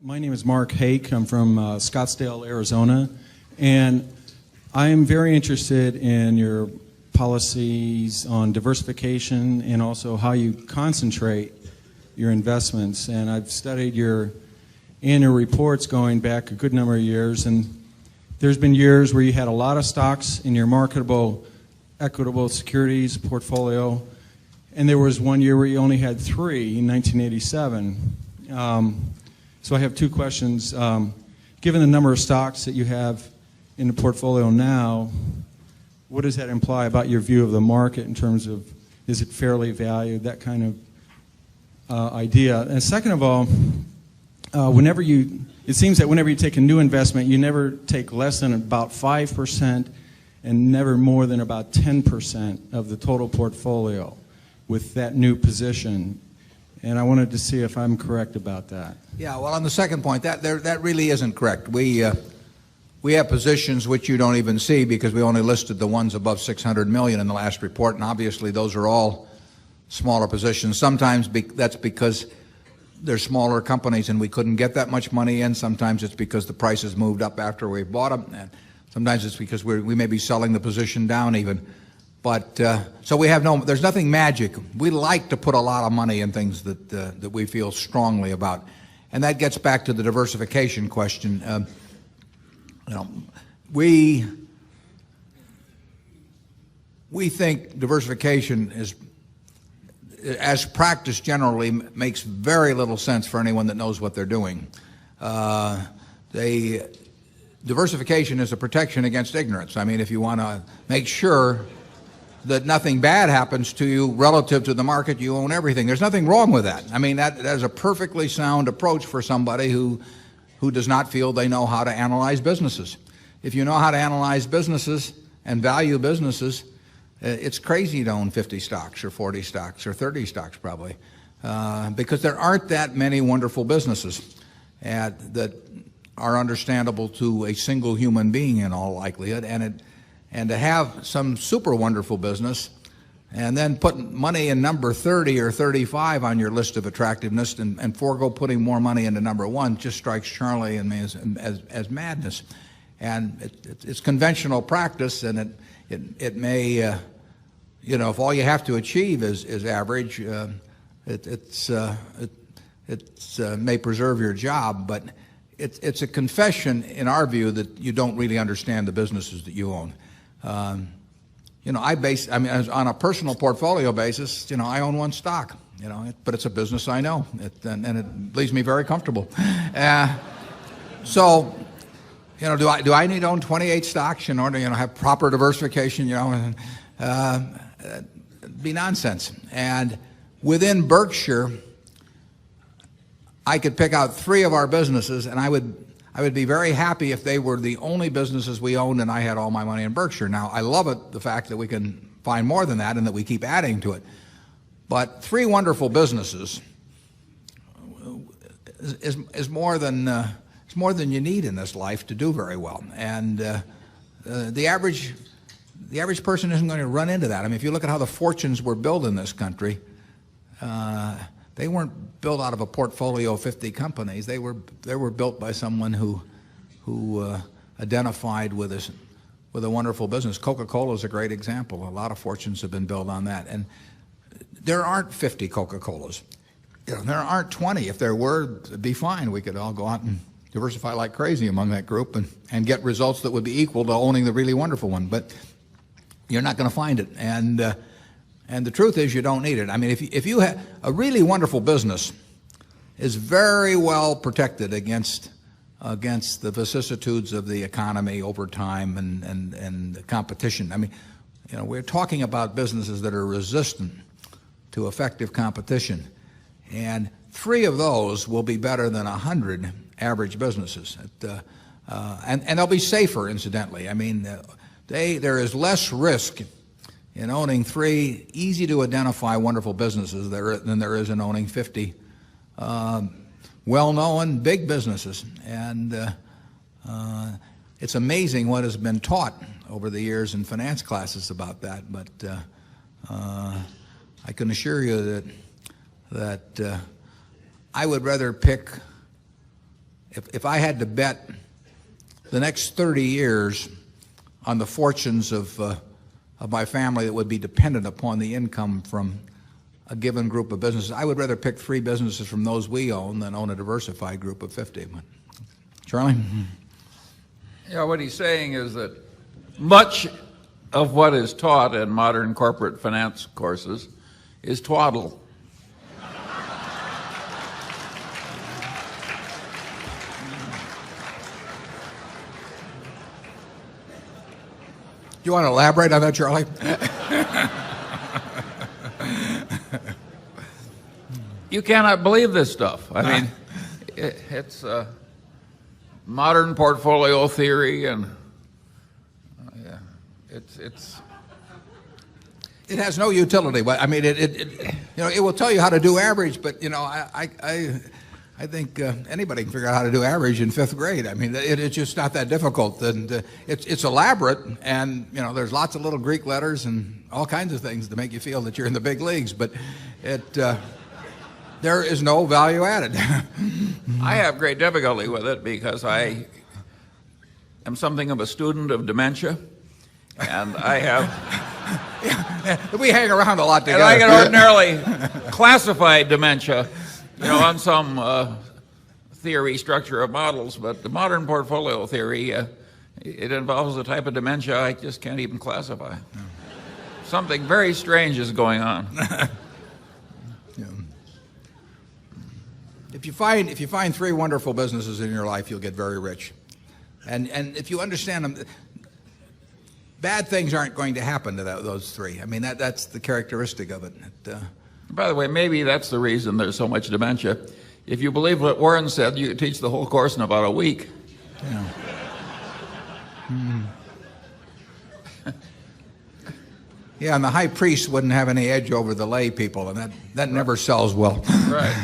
My name is Mark Hake. I'm from Scottsdale, Arizona, and I am very interested in your policies on diversification and also how you concentrate your investments. And I've studied your annual reports going back a good number of years, and there's been years where you had a lot of stocks in your marketable equitable securities portfolio, and there was one year where you only had 3 in 1987. So I have 2 questions. Given the number of stocks that you have in the portfolio now, what does that imply about your view of the market in terms of, is it fairly valued, that kind of idea? And second of all, it seems that whenever you take a new investment, you never take less than about 5% and never more than about 10% of the total portfolio with that new position. And I wanted to see if I'm correct about that. Yeah, well, on the second point, that really isn't correct. We have positions which you don't even see because we only listed the ones above 600 million in the last report, and obviously those are all smaller positions. Sometimes that's because they're smaller companies and we couldn't get that much money in. Sometimes it's because the prices moved up after we bought them, and sometimes it's because we may be selling the position down even. But so there's nothing magic. We like to put a lot of money in things that we feel strongly about, and that gets back to the diversification question. We think diversification is, as practiced generally, makes very little sense for anyone that knows what they're doing. Diversification is a protection against ignorance. I mean, if you want to make sure that nothing bad happens to you relative to the market, you own everything. There's nothing wrong with that. I mean, that is a perfectly sound approach for somebody who does not feel they know how to analyze businesses. If you know how to analyze businesses and value businesses, it's crazy to own 50 stocks or 40 stocks or 30 stocks probably, because there aren't that many wonderful businesses that are understandable to a single human being in all likelihood. And to have some super wonderful business and then put money in number 30 or 35 on your list of attractiveness and forego putting more money into number 1 just strikes Charlie and me as madness. And it's conventional practice, and it may, if all you have to achieve is average, it may preserve your job, but it's a confession in our view that you don't really understand the businesses that you own. On a personal portfolio basis, I own 1 stock, but it's a business I know, and it leaves me very comfortable. So, do I need to own 28 stocks in order to, have proper diversification? It'd be nonsense. And within Berkshire, I could pick out 3 of our businesses, and I would be very happy if they were the only businesses we owned and I had all my money in Berkshire. Now, I love it, the fact that we can find more than that and that we keep adding to it. But 3 wonderful businesses is more than you need in this life to do very well. And the average person isn't going to run into that. I mean, if you look at how the fortunes were built in this country, they weren't built out of a portfolio of 50 companies. They were built by someone who identified with a wonderful business. Coca-Cola is a great example. A lot of fortunes have been built on that. And there aren't 50 Coca-Colas. There aren't 20. If there were, it'd be fine. We could all go out and diversify like crazy among that group and get results that would be equal to owning the really wonderful one. But you're not going to find it. And the truth is, you don't need it. I mean, if you have a really wonderful business, is very well protected against the vicissitudes of the economy over time and the competition. I mean, we're talking about businesses that are resistant to effective competition, and 3 of those will be better than 100 average businesses, and they'll be safer, incidentally. I mean, there is less risk in owning 3 easy to identify wonderful businesses than there is in owning 50 well-known big businesses. And it's amazing what has been taught over the years in finance classes about that. But I can assure you that I would rather pick if I had to bet the next 30 years on the fortunes of my family that would be dependent upon the income from a given group of businesses, I would rather pick 3 businesses from those we own than own a diversified group of 50. Charlie? Yeah, what he's saying is that much of what is taught in modern corporate finance courses is twaddle. Do you want to elaborate on that, Charlie? You cannot believe this stuff. I mean, it's modern portfolio theory, and yeah, it has no utility. But I mean, it will tell you how to do average, but I think anybody can figure out how to do average in 5th grade. I mean, it's just not that difficult, and it's elaborate, and there's lots of little Greek letters and all kinds of things to make you feel that you're in the big leagues. But there is no value added. I have great difficulty with it because I am something of a student of dementia, and I have. We hang around a lot together. And I can ordinarily classify dementia, on some theory structure of models, but the modern portfolio theory, it involves a type of dementia I just can't even classify. No. Something very strange is going on. Yeah. If you find 3 wonderful businesses in your life, you'll get very rich, and if you understand them, bad things aren't going to happen to those 3. I mean, that's the characteristic of it. By the way, maybe that's the reason there's so much dementia. If you believe what Warren said, you could teach the whole course in about a week. Yeah. Yeah, and the high priest wouldn't have any edge over the lay people, and that never sells well. Right.